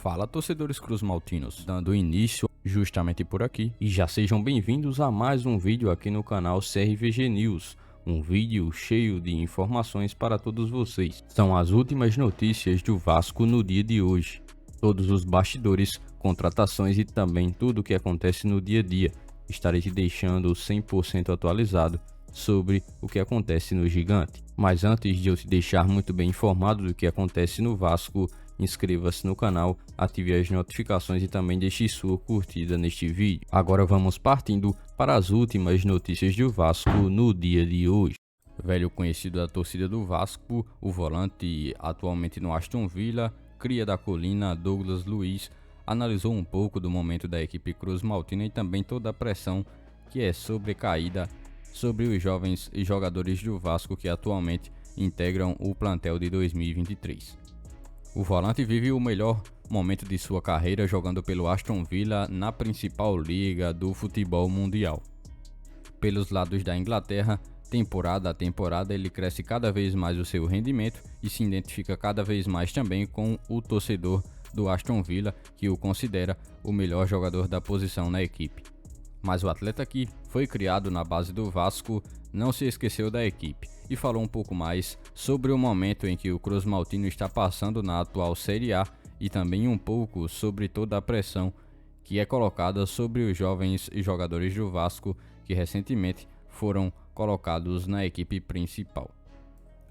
Fala, torcedores cruzmaltinos, dando início justamente por aqui e já sejam bem-vindos a mais um vídeo aqui no canal CRVG News, um vídeo cheio de informações para todos vocês. São as últimas notícias do Vasco no dia de hoje, todos os bastidores, contratações e também tudo o que acontece no dia a dia. Estarei te deixando 100% atualizado sobre o que acontece no Gigante. Mas antes de eu te deixar muito bem informado do que acontece no Vasco, inscreva-se no canal, ative as notificações e também deixe sua curtida neste vídeo. Agora vamos partindo para as últimas notícias do Vasco no dia de hoje. Velho conhecido da torcida do Vasco, o volante atualmente no Aston Villa, cria da colina, Douglas Luiz, analisou um pouco do momento da equipe cruzmaltina e também toda a pressão que é sobrecaída sobre os jovens jogadores do Vasco que atualmente integram o plantel de 2023. O volante vive o melhor momento de sua carreira jogando pelo Aston Villa na principal liga do futebol mundial. Pelos lados da Inglaterra, temporada a temporada ele cresce cada vez mais o seu rendimento e se identifica cada vez mais também com o torcedor do Aston Villa, que o considera o melhor jogador da posição na equipe. Mas o atleta que foi criado na base do Vasco não se esqueceu da equipe e falou um pouco mais sobre o momento em que o cruzmaltino está passando na atual Série A e também um pouco sobre toda a pressão que é colocada sobre os jovens jogadores do Vasco que recentemente foram colocados na equipe principal.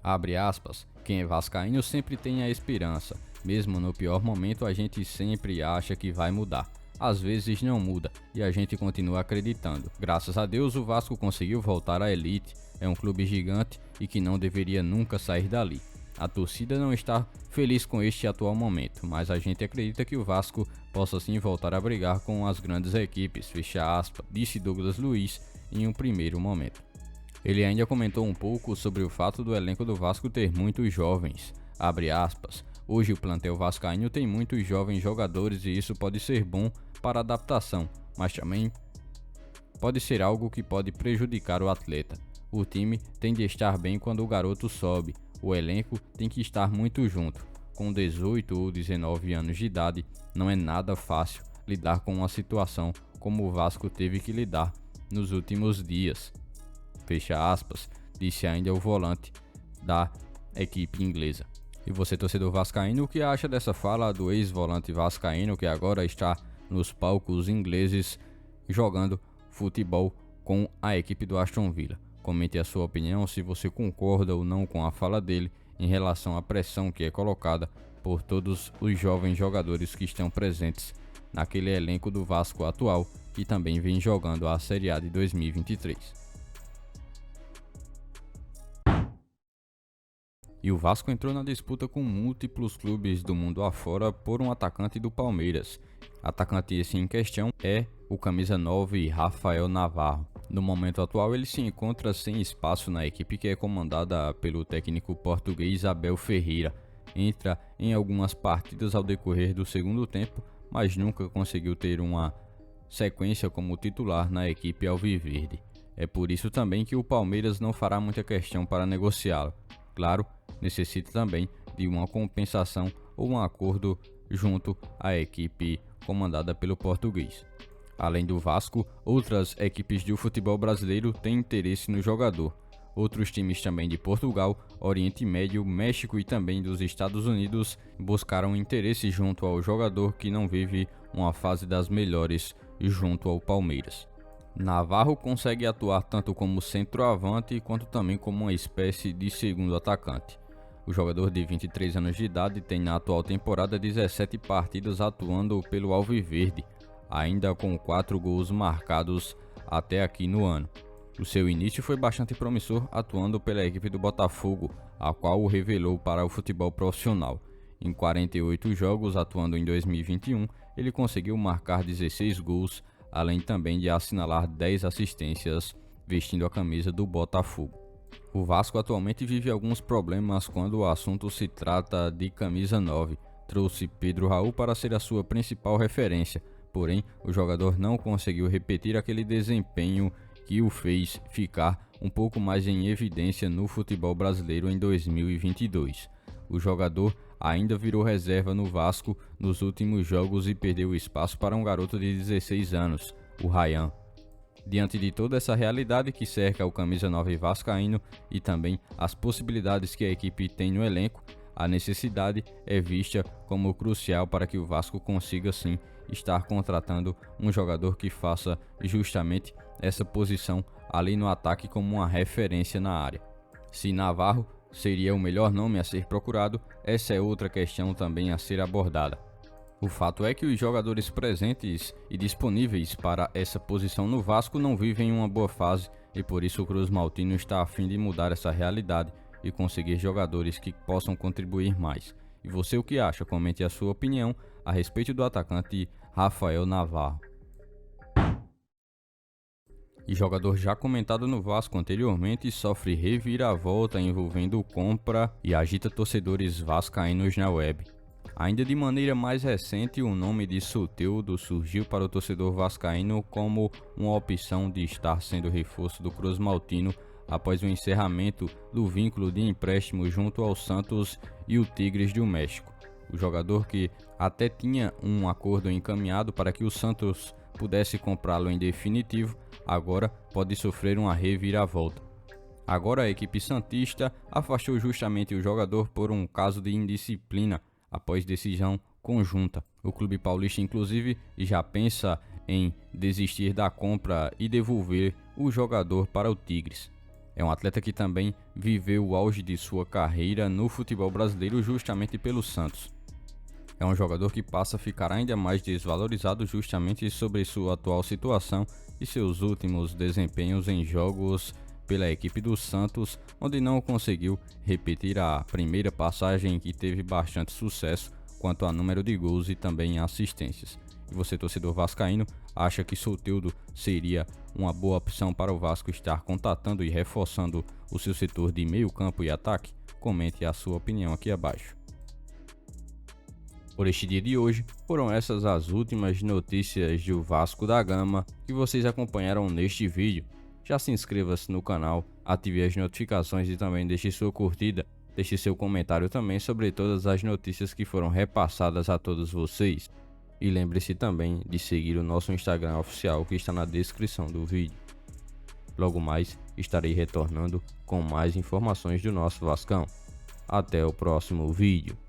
Abre aspas, quem é vascaíno sempre tem a esperança, mesmo no pior momento a gente sempre acha que vai mudar. Às vezes não muda e a gente continua acreditando. Graças a Deus o Vasco conseguiu voltar à elite, é um clube gigante e que não deveria nunca sair dali. A torcida não está feliz com este atual momento, mas a gente acredita que o Vasco possa sim voltar a brigar com as grandes equipes, fecha aspas, disse Douglas Luiz em um primeiro momento. Ele ainda comentou um pouco sobre o fato do elenco do Vasco ter muitos jovens, abre aspas, hoje o plantel vascaíno tem muitos jovens jogadores e isso pode ser bom para a adaptação, mas também pode ser algo que pode prejudicar o atleta. O time tem de estar bem quando o garoto sobe, o elenco tem que estar muito junto. Com 18 ou 19 anos de idade, não é nada fácil lidar com uma situação como o Vasco teve que lidar nos últimos dias. Fecha aspas, disse ainda o volante da equipe inglesa. E você, torcedor vascaíno, o que acha dessa fala do ex-volante vascaíno que agora está nos palcos ingleses jogando futebol com a equipe do Aston Villa? Comente a sua opinião se você concorda ou não com a fala dele em relação à pressão que é colocada por todos os jovens jogadores que estão presentes naquele elenco do Vasco atual que também vem jogando a Série A de 2023. E o Vasco entrou na disputa com múltiplos clubes do mundo afora por um atacante do Palmeiras. Atacante esse em questão é o camisa 9 Rafael Navarro. No momento atual ele se encontra sem espaço na equipe que é comandada pelo técnico português Abel Ferreira. Entra em algumas partidas ao decorrer do segundo tempo, mas nunca conseguiu ter uma sequência como titular na equipe alviverde. É por isso também que o Palmeiras não fará muita questão para negociá-lo. Claro, necessita também de uma compensação ou um acordo junto à equipe comandada pelo português. Além do Vasco, outras equipes do futebol brasileiro têm interesse no jogador. Outros times também de Portugal, Oriente Médio, México e também dos Estados Unidos buscaram interesse junto ao jogador que não vive uma fase das melhores junto ao Palmeiras. Navarro consegue atuar tanto como centroavante quanto também como uma espécie de segundo atacante. O jogador de 23 anos de idade tem na atual temporada 17 partidas atuando pelo Alviverde, ainda com 4 gols marcados até aqui no ano. O seu início foi bastante promissor atuando pela equipe do Botafogo, a qual o revelou para o futebol profissional. Em 48 jogos atuando em 2021, ele conseguiu marcar 16 gols, além também de assinalar 10 assistências vestindo a camisa do Botafogo. O Vasco atualmente vive alguns problemas quando o assunto se trata de camisa 9. Trouxe Pedro Raul para ser a sua principal referência, porém o jogador não conseguiu repetir aquele desempenho que o fez ficar um pouco mais em evidência no futebol brasileiro em 2022. O jogador ainda virou reserva no Vasco nos últimos jogos e perdeu espaço para um garoto de 16 anos, o Ryan. Diante de toda essa realidade que cerca o camisa 9 vascaíno e também as possibilidades que a equipe tem no elenco, a necessidade é vista como crucial para que o Vasco consiga sim estar contratando um jogador que faça justamente essa posição ali no ataque como uma referência na área. Se Navarro seria o melhor nome a ser procurado, essa é outra questão também a ser abordada. O fato é que os jogadores presentes e disponíveis para essa posição no Vasco não vivem uma boa fase e por isso o Cruz Maltino está a fim de mudar essa realidade e conseguir jogadores que possam contribuir mais. E você o que acha? Comente a sua opinião a respeito do atacante Rafael Navarro. E jogador já comentado no Vasco anteriormente sofre reviravolta envolvendo compra e agita torcedores vascaínos na web. Ainda de maneira mais recente, o nome de Soteldo surgiu para o torcedor vascaíno como uma opção de estar sendo reforço do Cruz Maltino após o encerramento do vínculo de empréstimo junto ao Santos e o Tigres do México. O jogador, que até tinha um acordo encaminhado para que o Santos pudesse comprá-lo em definitivo, agora pode sofrer uma reviravolta. Agora a equipe santista afastou justamente o jogador por um caso de indisciplina após decisão conjunta. O clube paulista inclusive já pensa em desistir da compra e devolver o jogador para o Tigres. É um atleta que também viveu o auge de sua carreira no futebol brasileiro justamente pelo Santos. É um jogador que passa a ficar ainda mais desvalorizado justamente sobre sua atual situação e seus últimos desempenhos em jogos pela equipe do Santos, onde não conseguiu repetir a primeira passagem que teve bastante sucesso quanto a número de gols e também assistências. E você, torcedor vascaíno, acha que Soteldo seria uma boa opção para o Vasco estar contatando e reforçando o seu setor de meio campo e ataque? Comente a sua opinião aqui abaixo. Por este dia de hoje, foram essas as últimas notícias do Vasco da Gama que vocês acompanharam neste vídeo. Já se inscreva-se no canal, ative as notificações e também deixe sua curtida. Deixe seu comentário também sobre todas as notícias que foram repassadas a todos vocês. E lembre-se também de seguir o nosso Instagram oficial que está na descrição do vídeo. Logo mais estarei retornando com mais informações do nosso Vascão. Até o próximo vídeo.